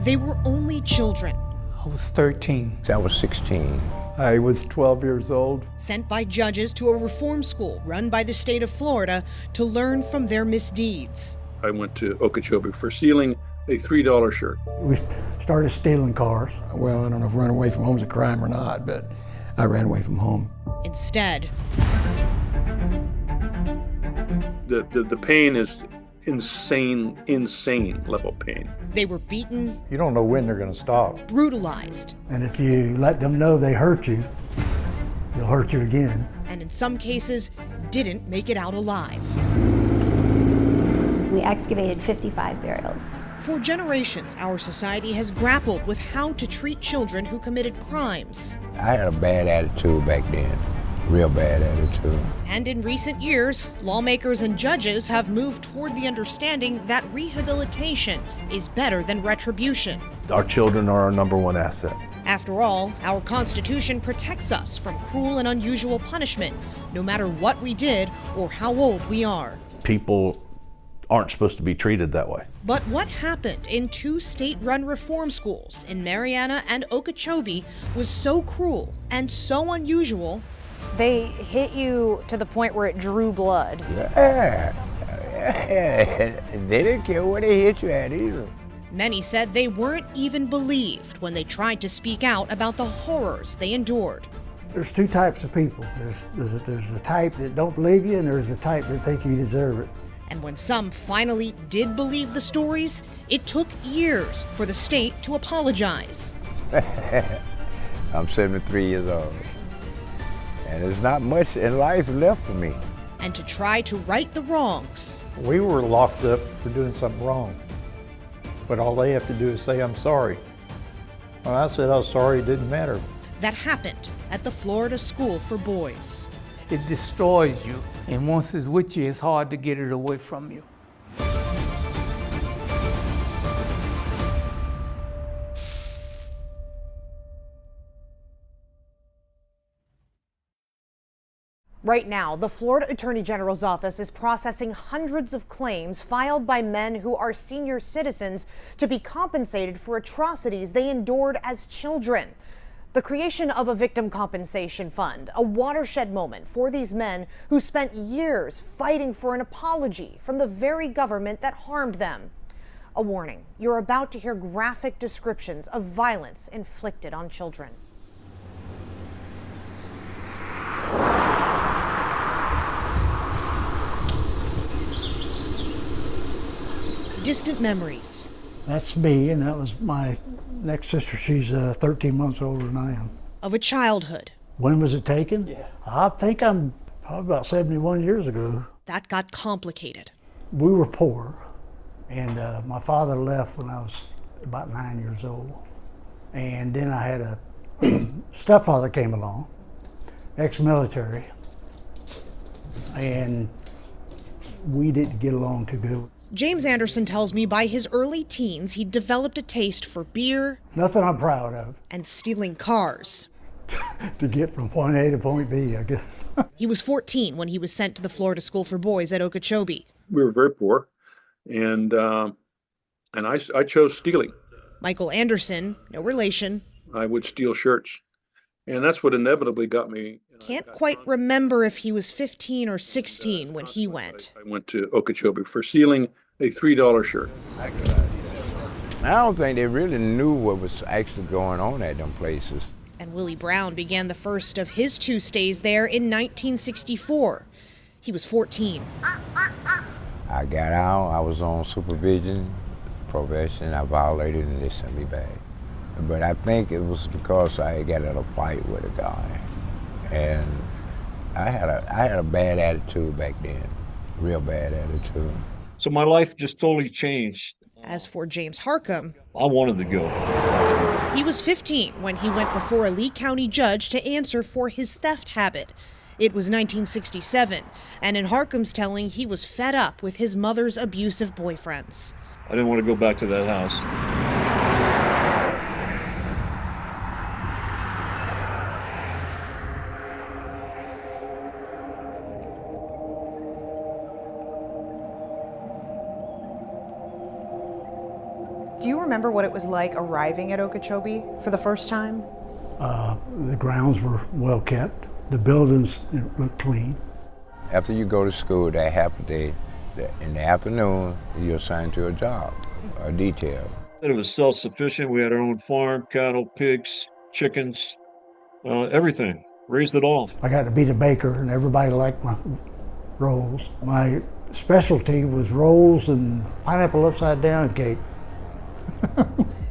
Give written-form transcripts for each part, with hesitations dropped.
They were only children. I was 13. I was 16. I was 12 years old. Sent by judges to a reform school run by the state of Florida to learn from their misdeeds. I went to Okeechobee for stealing a $3 shirt. We started stealing cars. Well, I don't know if running away from home is a crime or not, but I ran away from home. Instead, the pain is insane level pain. they were beaten, You don't know when they're going to stop. brutalized, And if you let them know they hurt you, they'll hurt you again. and in some cases, didn't make it out alive. We excavated 55 burials. For generations, our society has grappled with how to treat children who committed crimes. I had a bad attitude back then, real bad attitude. And in recent years, lawmakers and judges have moved toward the understanding that rehabilitation is better than retribution. Our children are our number one asset. After all, our Constitution protects us from cruel and unusual punishment, no matter what we did or how old we are. People aren't supposed to be treated that way. But what happened in two state-run reform schools in Marianna and Okeechobee was so cruel and so unusual. They hit you to the point where it drew blood. Yeah. They didn't care where they hit you at either. Many said they weren't even believed when they tried to speak out about the horrors they endured. There's two types of people. There's the type that don't believe you, and there's the type that think you deserve it. And when some finally did believe the stories, it took years for the state to apologize. I'm 73 years old, and there's not much in life left for me. And to try to right the wrongs. We were locked up for doing something wrong. But all they have to do is say, I'm sorry. When I said I was sorry, it didn't matter. That happened at the Florida School for Boys. It destroys you, and once it's with you, it's hard to get it away from you. Right now, the Florida Attorney General's office is processing hundreds of claims filed by men who are senior citizens to be compensated for atrocities they endured as children. The creation of a victim compensation fund, a watershed moment for these men who spent years fighting for an apology from the very government that harmed them. A warning, you're about to hear graphic descriptions of violence inflicted on children. Distant memories. That's me, and that was my next sister. She's 13 months older than I am. Of a childhood When was it taken? Yeah. I think I'm probably about 71 years ago. that got complicated. We were poor, and my father left when I was about 9 years old. And then I had a stepfather came along, ex-military, and we didn't get along too good. James Anderson tells me by his early teens, he developed a taste for beer Nothing I'm proud of. and stealing cars. To get from point A to point B, I guess. He was 14 when he was sent to the Florida School for Boys at Okeechobee. We were very poor, and I chose stealing. Michael Anderson, no relation, I would steal shirts, and that's what inevitably got me. can't quite remember if he was 15 or 16 when he went. I went to Okeechobee for stealing a $3 shirt. I don't think they really knew what was actually going on at them places. And Willie Brown began the first of his two stays there in 1964. He was 14. I got out, I was on supervision, probation, I violated, and they sent me back. But I think it was because I got in a fight with a guy. And I had a bad attitude back then, real bad attitude. So my life just totally changed. As for James Harcum, I wanted to go. he was 15 when he went before a Lee County judge to answer for his theft habit. It was 1967, and in Harcum's telling, he was fed up with his mother's abusive boyfriends. I didn't want to go back to that house. Do you remember remember what it was like arriving at Okeechobee for the first time? The grounds were well kept. The buildings looked clean. After you go to school that half a day, in the afternoon, you're assigned to a job, a detail. It was self-sufficient. We had our own farm, cattle, pigs, chickens, everything. Raised it all. I got to be the baker, and everybody liked my rolls. My specialty was rolls and pineapple upside down cake.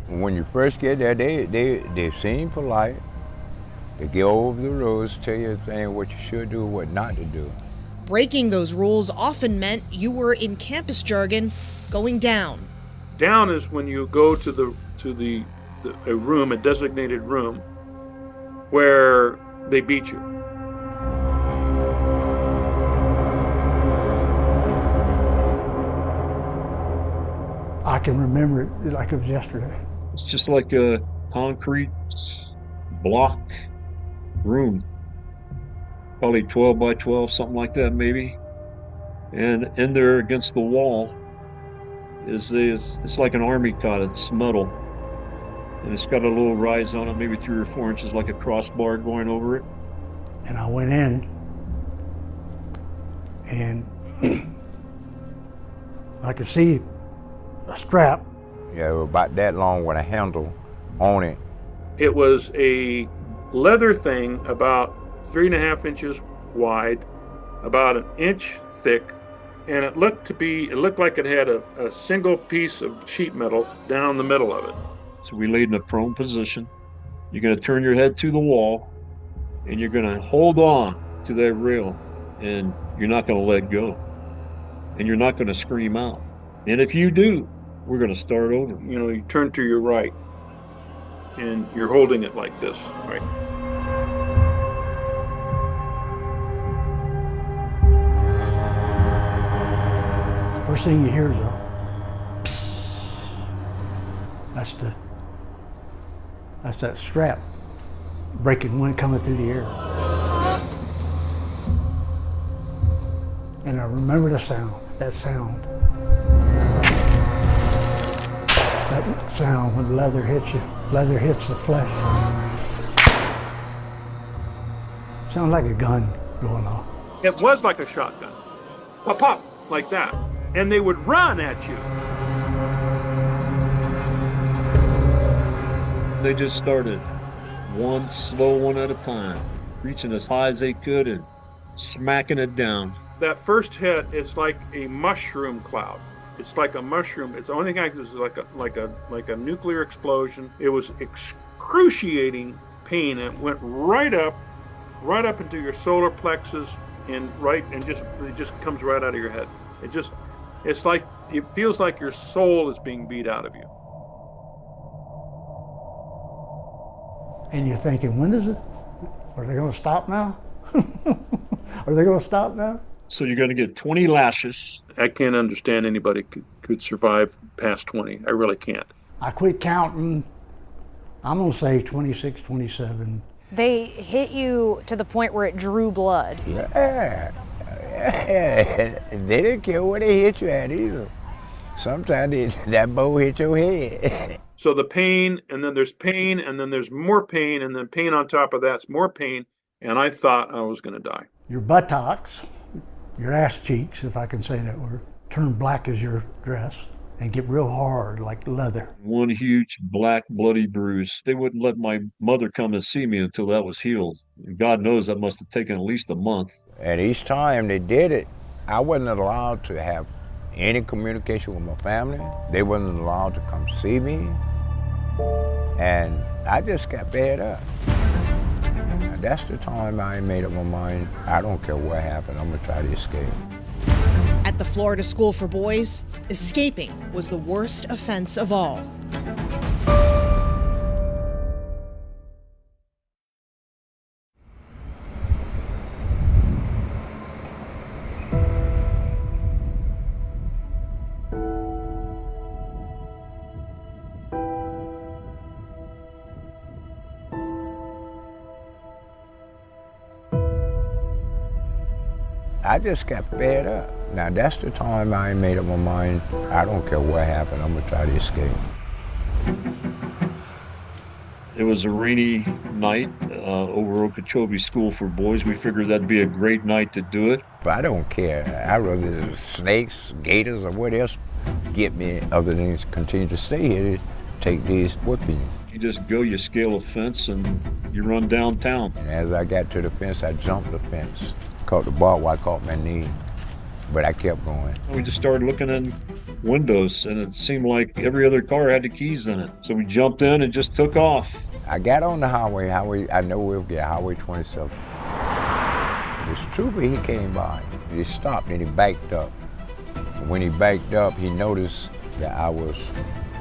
When you first get there, they seem polite. They go over the rules, tell you what you should do, what not to do. Breaking those rules often meant you were, in campus jargon, going down. Down is when you go to a room, a designated room, where they beat you. I can remember it like it was yesterday. It's just like a concrete block room. Probably 12 by 12, something like that maybe. And in there against the wall it's like an army cot. It's metal. And it's got a little rise on it, maybe 3 or 4 inches, like a crossbar going over it. And I went in, and I could see a strap. Yeah, it was about that long with a handle on it. It was a leather thing about 3.5 inches wide, about 1 inch thick, and it looked like it had a single piece of sheet metal down the middle of it. So we laid in a prone position. You're going to turn your head to the wall, and you're going to hold on to that rail, and you're not going to let go, and you're not going to scream out. And if you do, we're going to start over. You know, you turn to your right, and you're holding it like this, right? First thing you hear is a psst. That's that strap breaking wind coming through the air. And I remember that sound. That sound when leather hits you, leather hits the flesh. Sounds like a gun going off. It was like a shotgun. Pop, pop, like that. And they would run at you. They just started one slow one at a time, reaching as high as they could and smacking it down. That first hit is like a mushroom cloud. It's like a mushroom. It's the only thing I was like a nuclear explosion. It was excruciating pain. It went right up into your solar plexus, and it just comes right out of your head. It feels like your soul is being beat out of you. And you're thinking, when is it? Are they going to stop now? Are they going to stop now? So you're going to get 20 lashes. I can't understand anybody could survive past 20. I really can't. I quit counting. I'm going to say 26, 27. They hit you to the point where it drew blood. Yeah. They didn't care where they hit you at either. Sometimes that bow hit your head. So the pain, and then there's pain, and then there's more pain, and then pain on top of that's more pain, and I thought I was going to die. Your buttocks, your ass cheeks, if I can say that word, turn black as your dress and get real hard like leather. One huge black bloody bruise. They wouldn't let my mother come and see me until that was healed. And God knows that must have taken at least a month. And each time they did it, I wasn't allowed to have any communication with my family. They wasn't allowed to come see me. And I just got fed up. And that's the time I made up my mind, I don't care what happened, I'm gonna try to escape. At the Florida School for Boys, escaping was the worst offense of all. I just got fed up. Now that's the time I made up my mind, I don't care what happened, I'm gonna try to escape. It was a rainy night over Okeechobee School for Boys. We figured that'd be a great night to do it. But I don't care. I'd rather snakes, gators, or what else get me other than to continue to stay here to take these whippings. You just go, you scale a fence, and you run downtown. And as I got to the fence, I jumped the fence. Caught the barbed wire, caught my knee, but I kept going. We just started looking in windows, and it seemed like every other car had the keys in it. So we jumped in and just took off. I got on the highway, I know we'll get Highway 27. This trooper, he came by. He stopped and he backed up. When he backed up, he noticed that I was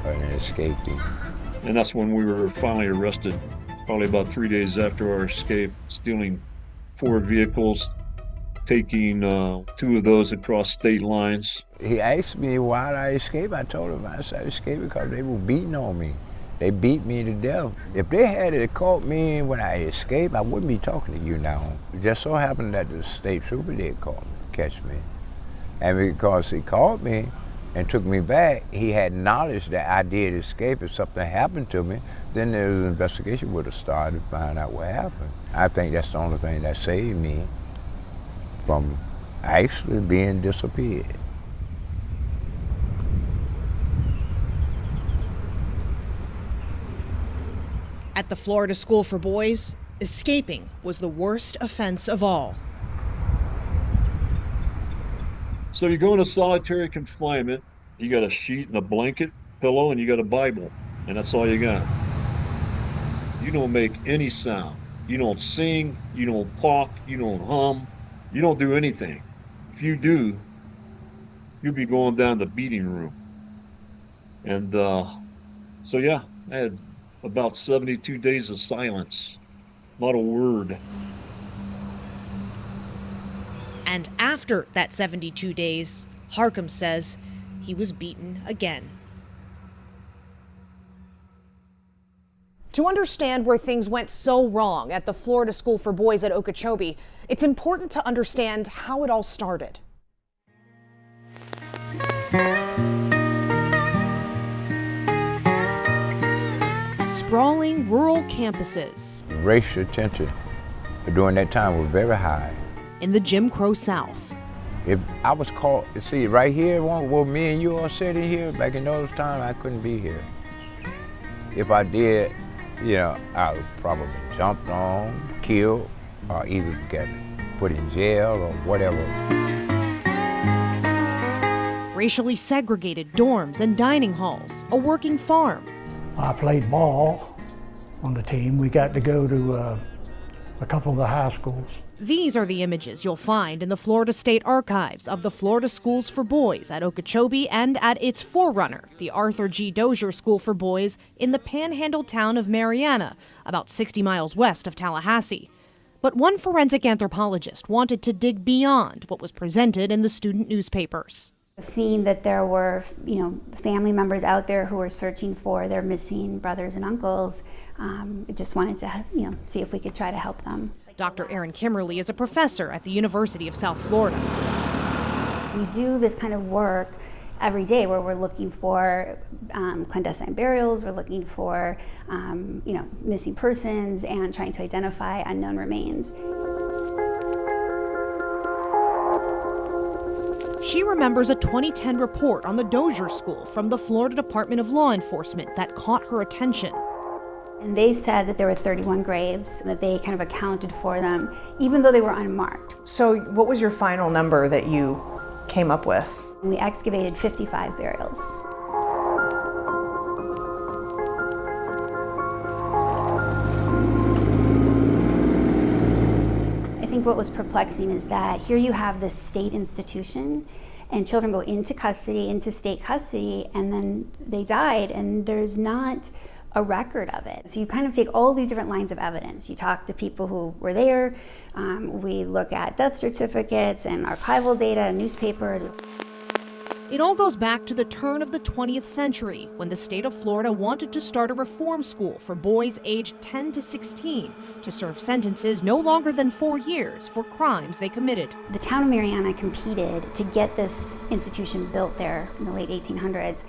an escapee. And that's when we were finally arrested, probably about 3 days after our escape, stealing 4 vehicles, taking 2 of those across state lines. He asked me why did I escape. I told him I escaped because they were beating on me. They beat me to death. If they had caught me when I escaped, I wouldn't be talking to you now. It just so happened that the state trooper did catch me. And because he caught me and took me back, he had knowledge that I did escape. If something happened to me, then the investigation would have started to find out what happened. I think that's the only thing that saved me from actually being disappeared. At the Florida School for Boys, escaping was the worst offense of all. So you go into solitary confinement, you got a sheet and a blanket, pillow, and you got a Bible, and that's all you got. You don't make any sound. You don't sing, you don't talk, you don't hum, you don't do anything. If you do, you'll be going down the beating room. And so yeah, I had about 72 days of silence, not a word. And after that 72 days, Harcum says he was beaten again. To understand where things went so wrong at the Florida School for Boys at Okeechobee, it's important to understand how it all started. Sprawling rural campuses. Racial tension during that time was very high. In the Jim Crow South. If I was caught, see right here, where me and you are sitting here, back in those times, I couldn't be here. If I did, I would probably jumped on, killed, or either get put in jail or whatever. Racially segregated dorms and dining halls, a working farm. I played ball on the team. We got to go to a couple of the high schools. These are the images you'll find in the Florida State Archives of the Florida Schools for Boys at Okeechobee and at its forerunner, the Arthur G. Dozier School for Boys in the panhandle town of Marianna, about 60 miles west of Tallahassee. But one forensic anthropologist wanted to dig beyond what was presented in the student newspapers. Seeing that there were, family members out there who were searching for their missing brothers and uncles, just wanted to, see if we could try to help them. Dr. Erin Kimmerly is a professor at the University of South Florida. We do this kind of work every day where we're looking for clandestine burials, we're looking for, missing persons and trying to identify unknown remains. She remembers a 2010 report on the Dozier School from the Florida Department of Law Enforcement that caught her attention. And they said that there were 31 graves, and that they kind of accounted for them, even though they were unmarked. So what was your final number that you came up with? And we excavated 55 burials. I think what was perplexing is that here you have this state institution, and children go into custody, into state custody, and then they died, and there's not a record of it. So you kind of take all these different lines of evidence. You talk to people who were there. We look at death certificates and archival data and newspapers. It all goes back to the turn of the 20th century when the state of Florida wanted to start a reform school for boys aged 10 to 16 to serve sentences no longer than 4 years for crimes they committed. The town of Marianna competed to get this institution built there in the late 1800s.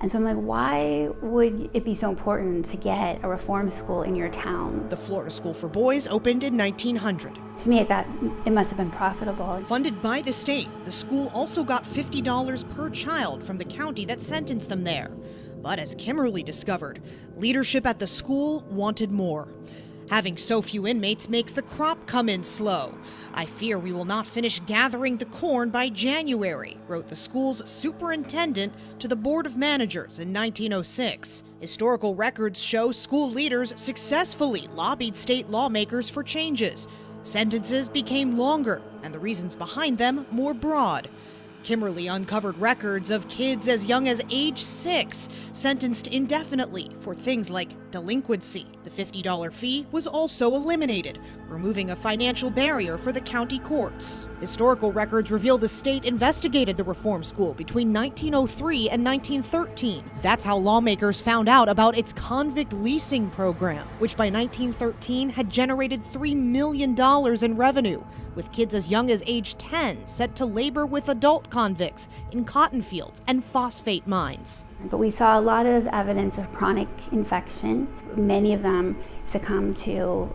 And so I'm like, why would it be so important to get a reform school in your town? The Florida School for Boys opened in 1900. To me, I thought it must have been profitable. Funded by the state, the school also got $50 per child from the county that sentenced them there. But as Kimberly discovered, leadership at the school wanted more. Having so few inmates makes the crop come in slow. I fear we will not finish gathering the corn by January, wrote the school's superintendent to the Board of Managers in 1906. Historical records show school leaders successfully lobbied state lawmakers for changes. Sentences became longer, and the reasons behind them more broad. Kimberly uncovered records of kids as young as age 6 sentenced indefinitely for things like delinquency. The $50 fee was also eliminated, removing a financial barrier for the county courts. Historical records reveal the state investigated the reform school between 1903 and 1913. That's how lawmakers found out about its convict leasing program, which by 1913 had generated $3 million in revenue, with kids as young as age 10 set to labor with adult convicts in cotton fields and phosphate mines. But we saw a lot of evidence of chronic infection. Many of them succumbed to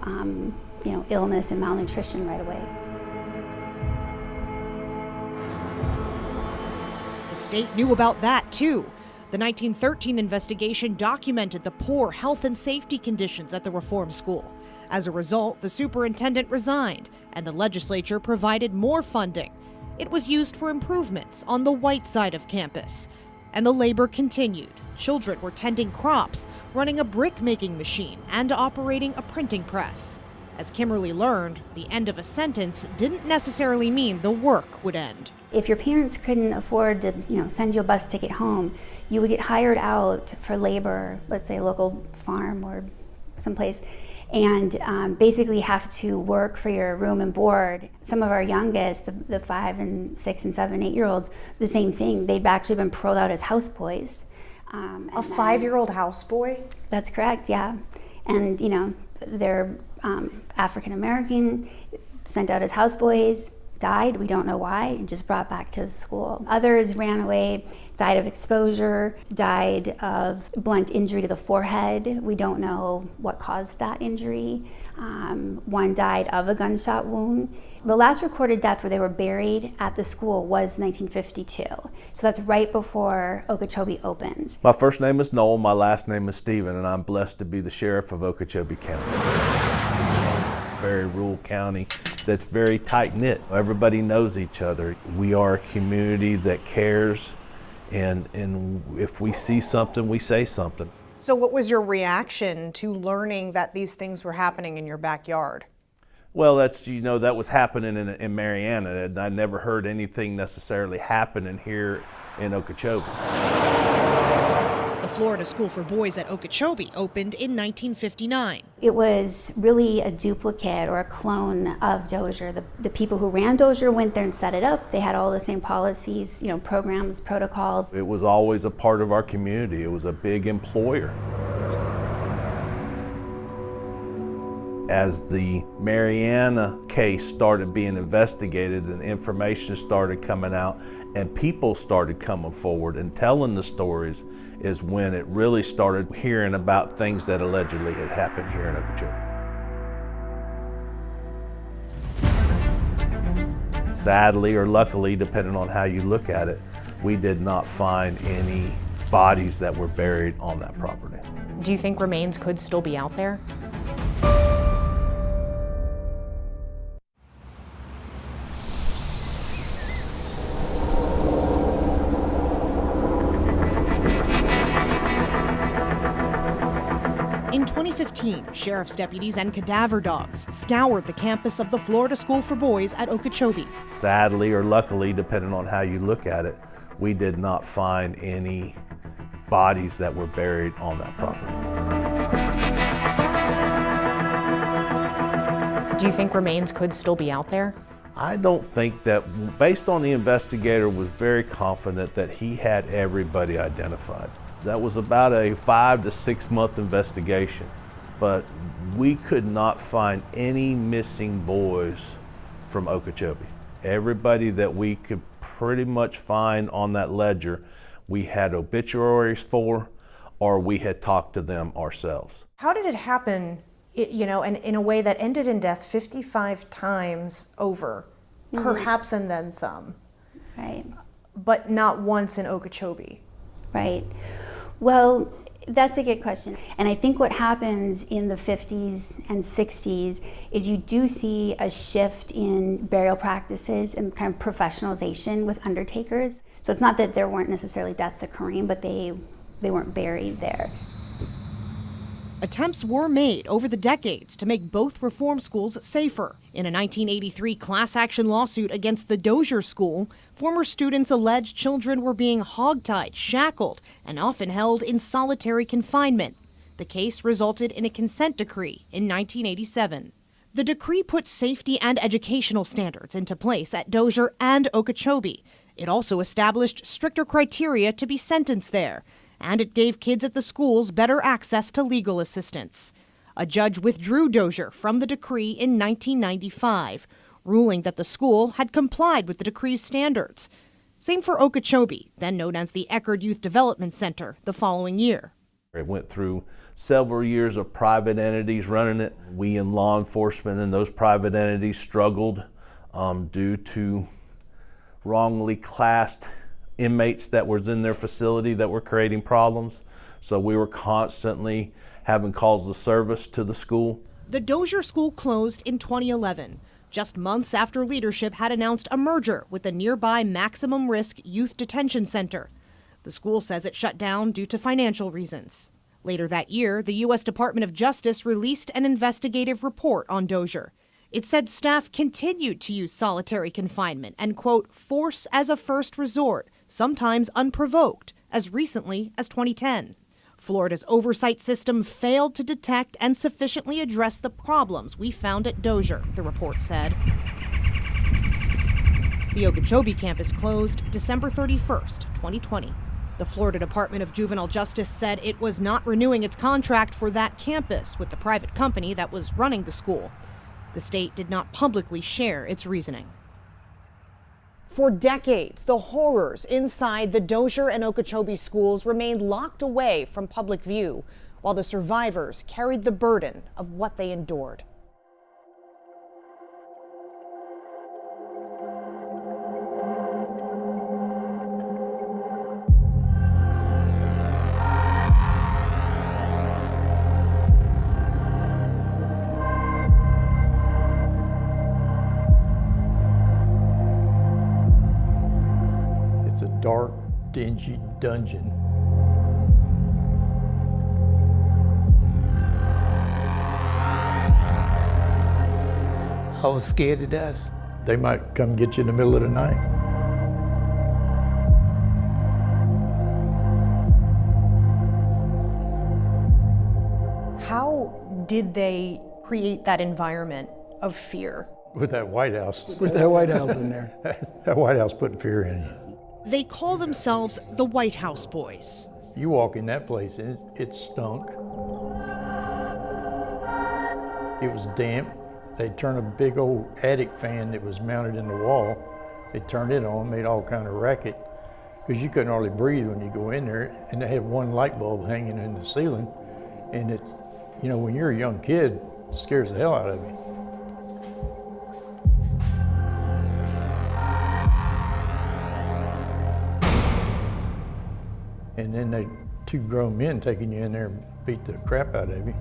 illness and malnutrition right away. The state knew about that too. The 1913 investigation documented the poor health and safety conditions at the reform school. As a result, the superintendent resigned, and the legislature provided more funding. It was used for improvements on the white side of campus. And the labor continued. Children were tending crops, running a brick-making machine, and operating a printing press. As Kimberly learned, the end of a sentence didn't necessarily mean the work would end. If your parents couldn't afford to, send you a bus ticket home, you would get hired out for labor, let's say a local farm or someplace, and basically have to work for your room and board. Some of our youngest, the 5 and 6 and 7, 8-year-olds, the same thing. They'd actually been paroled out as houseboys. A 5-year-old houseboy? That's correct, yeah. And they're African American, sent out as houseboys, died, we don't know why, and just brought back to the school. Others ran away, died of exposure, died of blunt injury to the forehead. We don't know what caused that injury. One died of a gunshot wound. The last recorded death where they were buried at the school was 1952. So that's right before Okeechobee opens. My first name is Noel, my last name is Stephen, and I'm blessed to be the sheriff of Okeechobee County. Very rural county that's very tight-knit. Everybody knows each other. We are a community that cares, and if we see something, we say something. So what was your reaction to learning that these things were happening in your backyard? Well, that was happening in Marianna, and I never heard anything necessarily happening here in Okeechobee. The Florida School for Boys at Okeechobee opened in 1959. It was really a duplicate or a clone of Dozier. The people who ran Dozier went there and set it up. They had all the same policies, programs, protocols. It was always a part of our community. It was a big employer. As the Marianna case started being investigated and information started coming out and people started coming forward and telling the stories, is when it really started hearing about things that allegedly had happened here in Okeechobee. Sadly or luckily, depending on how you look at it, we did not find any bodies that were buried on that property. Do you think remains could still be out there? In 2015, sheriff's deputies and cadaver dogs scoured the campus of the Florida School for Boys at Okeechobee. Sadly or luckily, depending on how you look at it, we did not find any bodies that were buried on that property. Do you think remains could still be out there? I don't think that, based on the investigator was very confident that he had everybody identified. That was about a 5 to 6 month investigation, but we could not find any missing boys from Okeechobee. Everybody that we could pretty much find on that ledger we had obituaries for, or we had talked to them ourselves. How did it happen, and in a way that ended in death 55 times over, perhaps and then some? Right. But not once in Okeechobee. Right. Well, that's a good question. And I think what happens in the 50s and 60s is you do see a shift in burial practices and kind of professionalization with undertakers. So it's not that there weren't necessarily deaths occurring, but they weren't buried there. Attempts were made over the decades to make both reform schools safer. In a 1983 class action lawsuit against the Dozier School, former students alleged children were being hogtied, shackled, and often held in solitary confinement. The case resulted in a consent decree in 1987. The decree put safety and educational standards into place at Dozier and Okeechobee. It also established stricter criteria to be sentenced there, and it gave kids at the schools better access to legal assistance. A judge withdrew Dozier from the decree in 1995, ruling that the school had complied with the decree's standards. Same for Okeechobee, then known as the Eckerd Youth Development Center, the following year. It went through several years of private entities running it. We in law enforcement and those private entities struggled due to wrongly classed inmates that was in their facility that were creating problems. So we were constantly having calls of service to the school. The Dozier School closed in 2011, just months after leadership had announced a merger with the nearby Maximum Risk Youth Detention Center. The school says it shut down due to financial reasons. Later that year, the U.S. Department of Justice released an investigative report on Dozier. It said staff continued to use solitary confinement and, quote, force as a first resort, sometimes unprovoked, as recently as 2010. Florida's oversight system failed to detect and sufficiently address the problems we found at Dozier, the report said. The Okeechobee campus closed December 31st, 2020. The Florida Department of Juvenile Justice said it was not renewing its contract for that campus with the private company that was running the school. The state did not publicly share its reasoning. For decades, the horrors inside the Dozier and Okeechobee schools remained locked away from public view, while the survivors carried the burden of what they endured. It's a dark, dingy dungeon. I was scared to death. They might come get you in the middle of the night. How did they create that environment of fear? With that White House. With that White House in there. That White House putting fear in you. They call themselves the White House Boys. You walk in that place and it stunk. It was damp. They'd turn a big old attic fan that was mounted in the wall. They turned it on, made all kind of racket, because you couldn't hardly breathe when you go in there. And they had one light bulb hanging in the ceiling. And it's, when you're a young kid, it scares the hell out of you. And then they two grown men taking you in there and beat the crap out of you.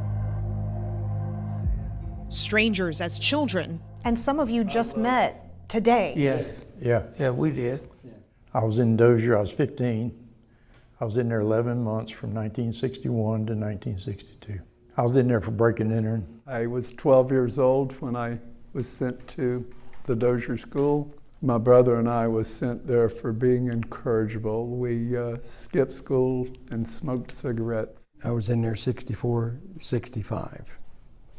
Strangers as children. And some of you just met today. Yes. Yeah. Yeah, we did. I was in Dozier, I was 15. I was in there 11 months from 1961 to 1962. I was in there for breaking and entering. I was 12 years old when I was sent to the Dozier School. My brother and I was sent there for being incorrigible. We skipped school and smoked cigarettes. I was in there 64, 65.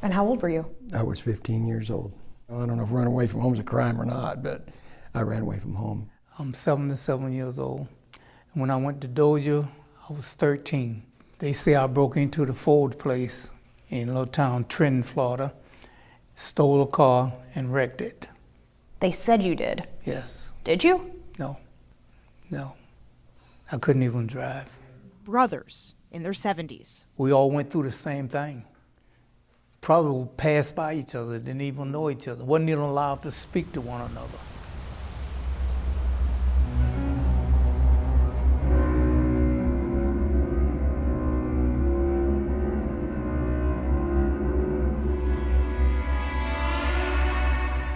And how old were you? I was 15 years old. I don't know if running away from home is a crime or not, but I ran away from home. I'm 77 years old. And when I went to Dozier, I was 13. They say I broke into the Ford place in a little town, Trenton, Florida, stole a car and wrecked it. They said you did. Yes. Did you? No. I couldn't even drive. Brothers in their 70s. We all went through the same thing. Probably passed by each other, didn't even know each other, wasn't even allowed to speak to one another.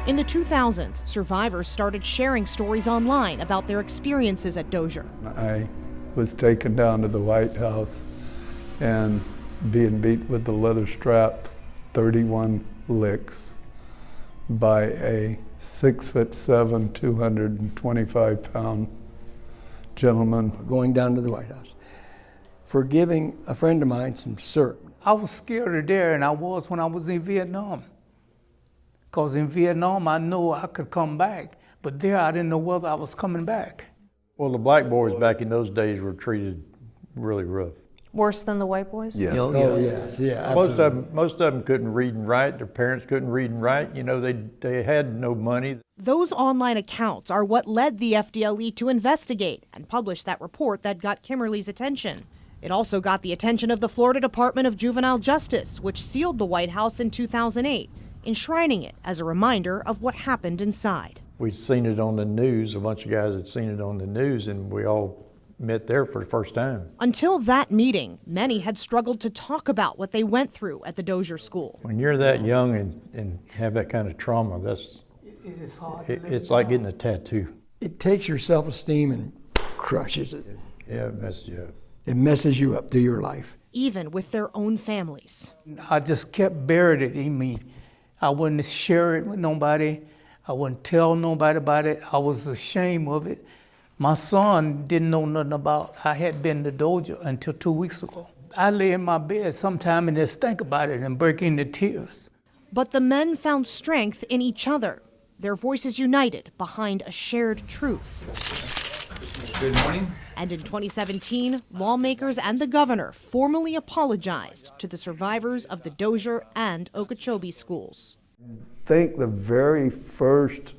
In the 2000s, survivors started sharing stories online about their experiences at Dozier. I was taken down to the White House and being beat with the leather strap 31 licks by a 6'7", 225-pound gentleman. Going down to the White House for giving a friend of mine some syrup. I was scarier there than I was when I was in Vietnam. Because in Vietnam, I knew I could come back, but there I didn't know whether I was coming back. Well, the black boys back in those days were treated really rough. Worse than the white boys? Yeah. Oh, yes, yeah. Most of them couldn't read and write. Their parents couldn't read and write. You know, they had no money. Those online accounts are what led the FDLE to investigate and publish that report that got Kimberly's attention. It also got the attention of the Florida Department of Juvenile Justice, which sealed the White House in 2008, enshrining it as a reminder of what happened inside. We'd seen it on the news. A bunch of guys had seen it on the news, and we all met there for the first time. Until that meeting, many had struggled to talk about what they went through at the Dozier School. When you're that young and have that kind of trauma, it's like getting a tattoo. It takes your self-esteem and crushes it. Yeah, it messes you up. It messes you up through your life. Even with their own families. I just kept buried it in me. I wouldn't share it with nobody. I wouldn't tell nobody about it. I was ashamed of it. My son didn't know nothing about I had been to Dozier until 2 weeks ago. I lay in my bed sometime and just think about it and break into tears. But the men found strength in each other. Their voices united behind a shared truth. Good morning. And in 2017, lawmakers and the governor formally apologized to the survivors of the Dozier and Okeechobee schools. I think the very first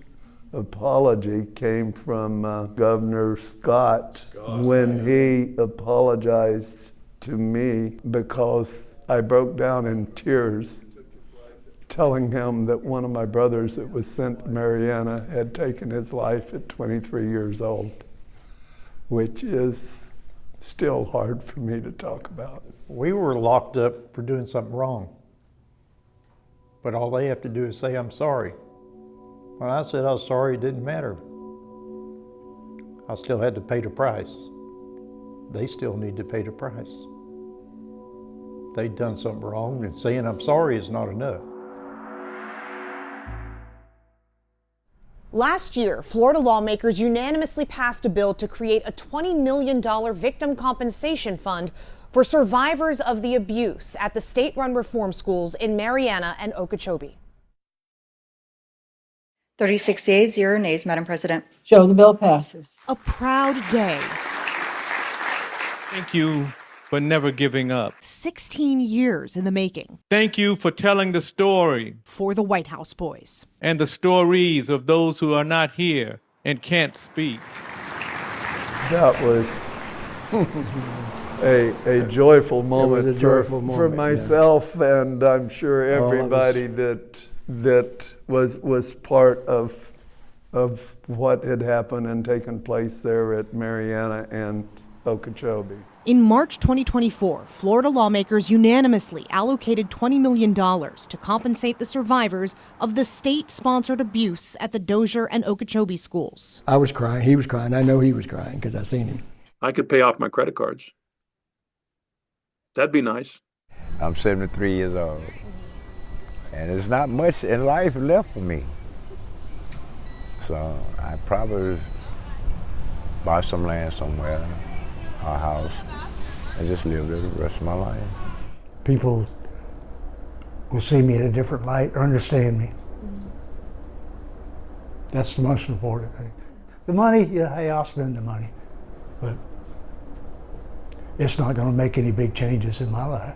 apology came from Governor Scott when he apologized to me because I broke down in tears telling him that one of my brothers that was sent to Mariana had taken his life at 23 years old, which is still hard for me to talk about. We were locked up for doing something wrong. But all they have to do is say, I'm sorry. When I said I was sorry, it didn't matter. I still had to pay the price. They still need to pay the price. They'd done something wrong, and saying I'm sorry is not enough. Last year, Florida lawmakers unanimously passed a bill to create a $20 million victim compensation fund for survivors of the abuse at the state-run reform schools in Mariana and Okeechobee. 36 yeas, 0 nays, Madam President. Joe, the bill passes. A proud day. Thank you for never giving up. 16 years in the making. Thank you for telling the story. For the White House boys. And the stories of those who are not here and can't speak. That was a joyful moment, for myself, yeah. And I'm sure everybody that was part of what had happened and taken place there at Mariana and Okeechobee. In March 2024, Florida lawmakers unanimously allocated $20 million to compensate the survivors of the state-sponsored abuse at the Dozier and Okeechobee schools. I was crying, he was crying. I know he was crying because I seen him. I could pay off my credit cards. That'd be nice. I'm 73 years old, and there's not much in life left for me. So I probably buy some land somewhere, a house, and just live there the rest of my life. People will see me in a different light or understand me. That's the most important thing. The money, yeah, hey, I'll spend the money, but it's not going to make any big changes in my life.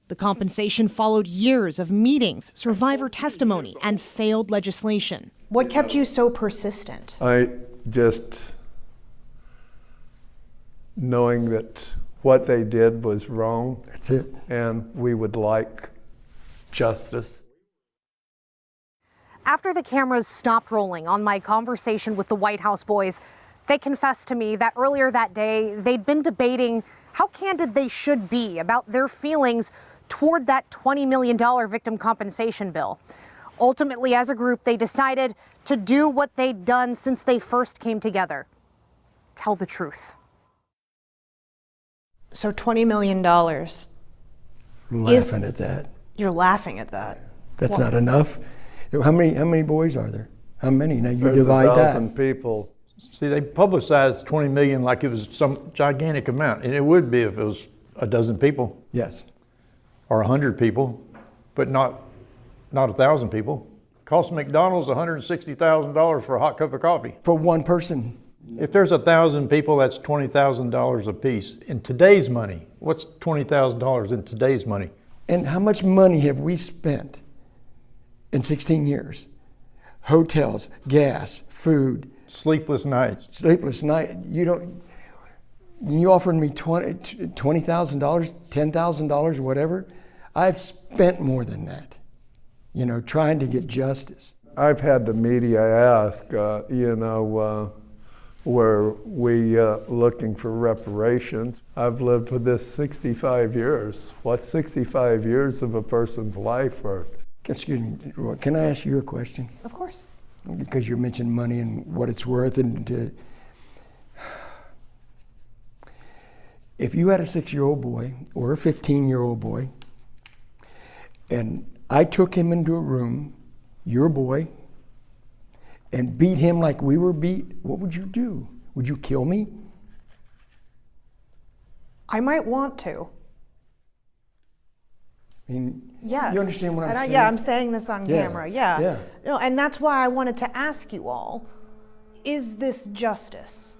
The compensation followed years of meetings, survivor testimony, and failed legislation. What kept you so persistent? I just knowing that what they did was wrong. That's it. And we would like justice. After the cameras stopped rolling on my conversation with the White House boys, they confessed to me that earlier that day, they'd been debating how candid they should be about their feelings toward that $20 million victim compensation bill. Ultimately, as a group, they decided to do what they'd done since they first came together: tell the truth. So $20 million. Laughing at that. You're laughing at that. That's not enough. How many boys are there? How many? Now you There's divide 1,000 that. people. See, they publicized 20 million like it was some gigantic amount, and it would be if it was a dozen people. Yes. Or 100 people, but not 1,000 people. Cost McDonald's $160,000 for a hot cup of coffee. For one person. If there's 1,000 people, that's $20,000 a piece. In today's money, what's $20,000 in today's money? And how much money have we spent in 16 years? Hotels, gas, food. Sleepless nights. Sleepless night. You offered me $20,000, $10,000, whatever. I've spent more than that, trying to get justice. I've had the media ask, were we looking for reparations? I've lived with this 65 years. What's 65 years of a person's life worth? Excuse me, Roy, can I ask you a question? Of course. Because you mentioned money and what it's worth. And if you had a 6-year-old boy or a 15-year-old boy, and I took him into a room, your boy, and beat him like we were beat, what would you do? Would you kill me? I might want to. I mean, yes. You understand what I'm saying? Yeah, I'm saying this on camera. Yeah. Yeah. No, and that's why I wanted to ask you all, is this justice?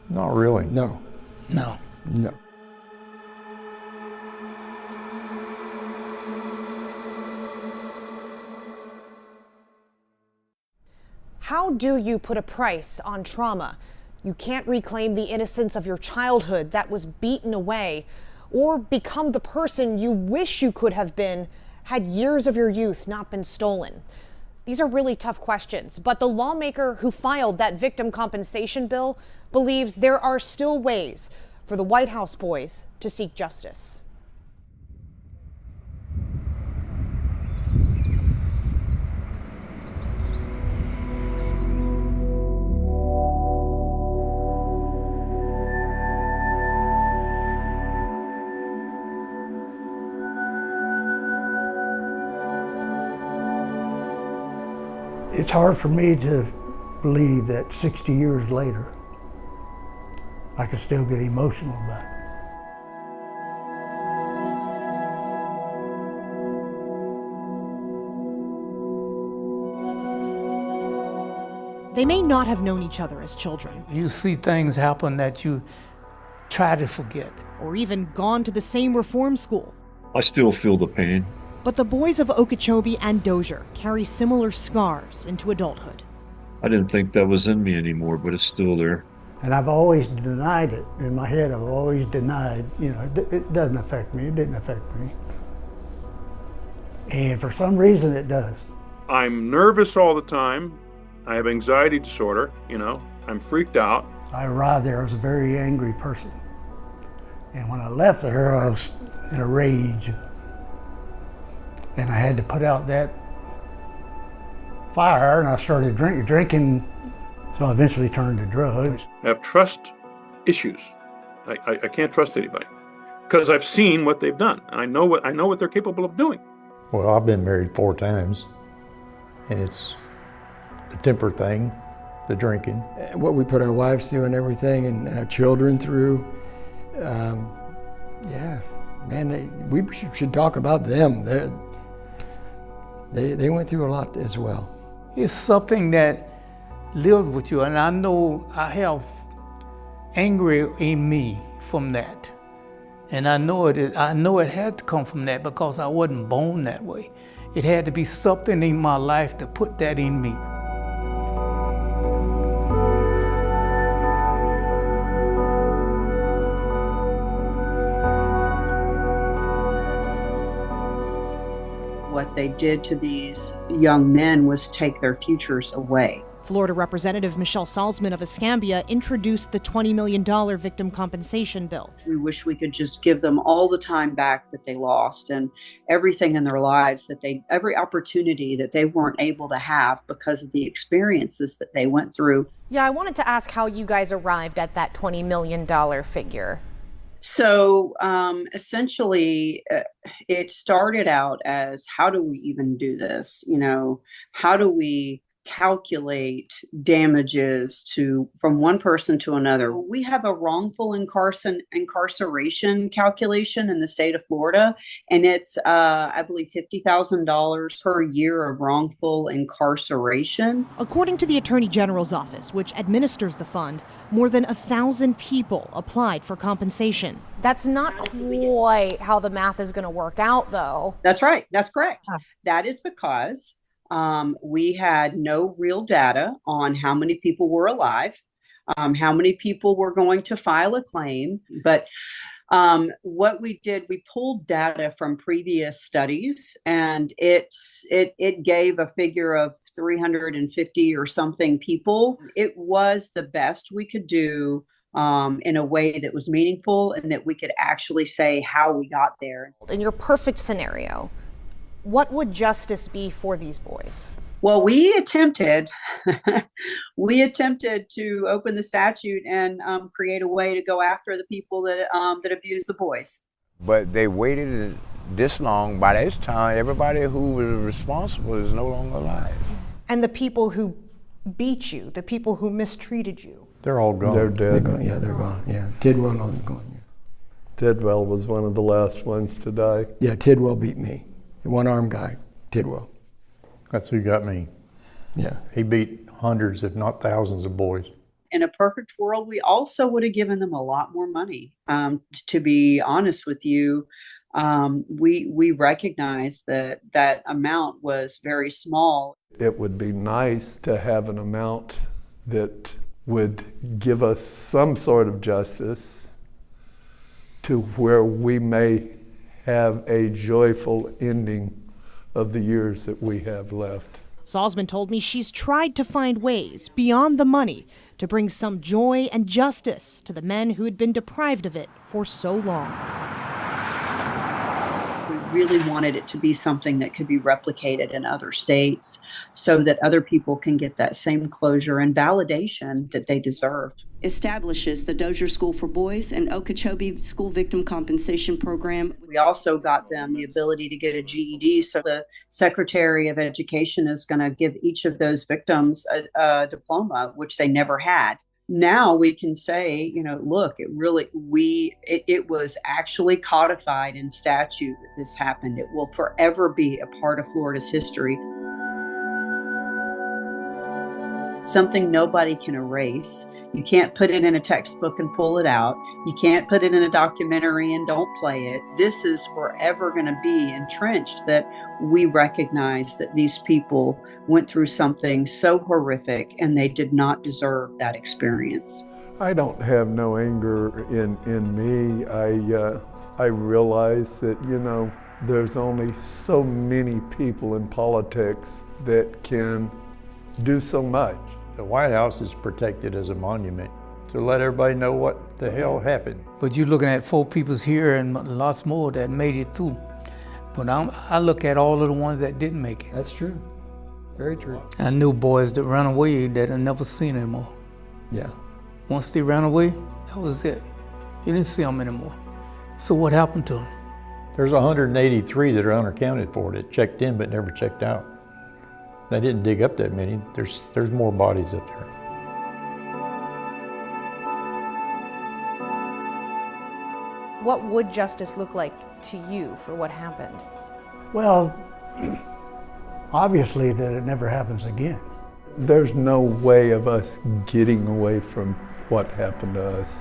Not really. No. No. No. How do you put a price on trauma? You can't reclaim the innocence of your childhood that was beaten away, or become the person you wish you could have been had years of your youth not been stolen. These are really tough questions, but the lawmaker who filed that victim compensation bill believes there are still ways for the White House boys to seek justice. It's hard for me to believe that 60 years later, I can still get emotional about it. They may not have known each other as children, You see things happen that you try to forget. or even gone to the same reform school. I still feel the pain. But the boys of Okeechobee and Dozier carry similar scars into adulthood. I didn't think that was in me anymore, but it's still there. And I've always denied it. In my head, I've always denied, it doesn't affect me, it didn't affect me. And for some reason it does. I'm nervous all the time. I have anxiety disorder, I'm freaked out. I arrived there as a very angry person. And when I left there, I was in a rage. And I had to put out that fire, and I started drinking, so I eventually turned to drugs. I have trust issues. I can't trust anybody because I've seen what they've done. I know what they're capable of doing. Well, I've been married 4 times, and it's the temper thing, the drinking. What we put our wives through and everything, and our children through. We should talk about them. They went through a lot as well. It's something that lives with you, and I know I have anger in me from that. And I know it had to come from that because I wasn't born that way. It had to be something in my life to put that in me. What they did to these young men was take their futures away. Florida Representative Michelle Salzman of Escambia introduced the $20 million victim compensation bill. We wish we could just give them all the time back that they lost and everything in their lives every opportunity that they weren't able to have because of the experiences that they went through. Yeah, I wanted to ask how you guys arrived at that $20 million figure. So essentially, it started out as, how do we even do this? How do we calculate damages from one person to another? We have a wrongful incarceration calculation in the state of Florida, and it's I believe $50,000 per year of wrongful incarceration. According to the Attorney General's office, which administers the fund, more than 1,000 people applied for compensation. That's not quite how the math is going to work out, though. That's right. That's correct. That is because we had no real data on how many people were alive, how many people were going to file a claim. But what we did, we pulled data from previous studies, and it gave a figure of 350 or something people. It was the best we could do in a way that was meaningful and that we could actually say how we got there. In your perfect scenario, what would justice be for these boys? Well, we attempted to open the statute and create a way to go after the people that abuse the boys. But they waited this long. By this time, everybody who was responsible is no longer alive. And the people who beat you, the people who mistreated you? They're all gone. They're dead. They're gone. Yeah, they're gone. Yeah, Tidwell and all them gone. Yeah. Tidwell was one of the last ones to die. Yeah, Tidwell beat me. The one-armed guy, Tidwell. That's who got me. Yeah. He beat hundreds, if not thousands of boys. In a perfect world, we also would have given them a lot more money. To be honest with you, we recognize that amount was very small. It would be nice to have an amount that would give us some sort of justice to where we may have a joyful ending of the years that we have left. Salzman told me she's tried to find ways beyond the money to bring some joy and justice to the men who had been deprived of it for so long. We really wanted it to be something that could be replicated in other states so that other people can get that same closure and validation that they deserve. Establishes the Dozier School for Boys and Okeechobee School Victim Compensation Program. We also got them the ability to get a GED, so the Secretary of Education is going to give each of those victims a diploma, which they never had. Now we can say, look, it was actually codified in statute that this happened. It will forever be a part of Florida's history. Something nobody can erase. You can't put it in a textbook and pull it out. You can't put it in a documentary and don't play it. This is forever going to be entrenched, that we recognize that these people went through something so horrific and they did not deserve that experience. I don't have no anger in me. I realize that, there's only so many people in politics that can do so much. The White House is protected as a monument to let everybody know what the hell happened. But you're looking at 4 peoples here and lots more that made it through. But I look at all of the ones that didn't make it. That's true. Very true. I knew boys that ran away that I never seen anymore. Yeah. Once they ran away, that was it. You didn't see them anymore. So what happened to them? There's 183 that are unaccounted for that checked in but never checked out. They didn't dig up that many. There's more bodies up there. What would justice look like to you for what happened? Well, obviously that it never happens again. There's no way of us getting away from what happened to us.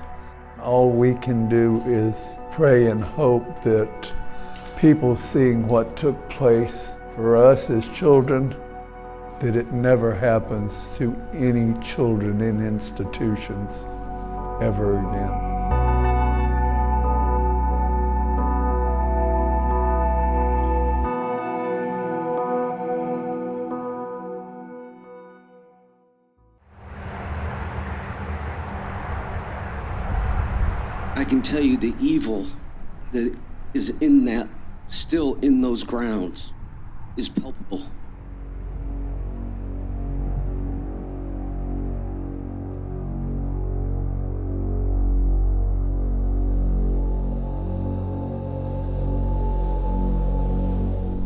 All we can do is pray and hope that people seeing what took place for us as children, that it never happens to any children in institutions ever again. I can tell you the evil that is in that, still in those grounds, is palpable.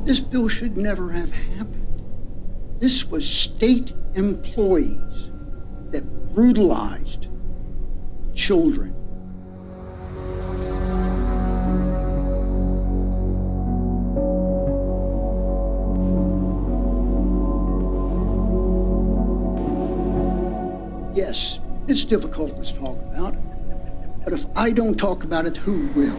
This bill should never have happened. This was state employees that brutalized children. Yes, it's difficult to talk about, but if I don't talk about it, who will?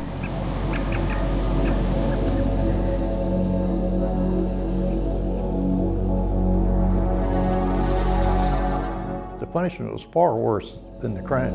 The punishment was far worse than the crime.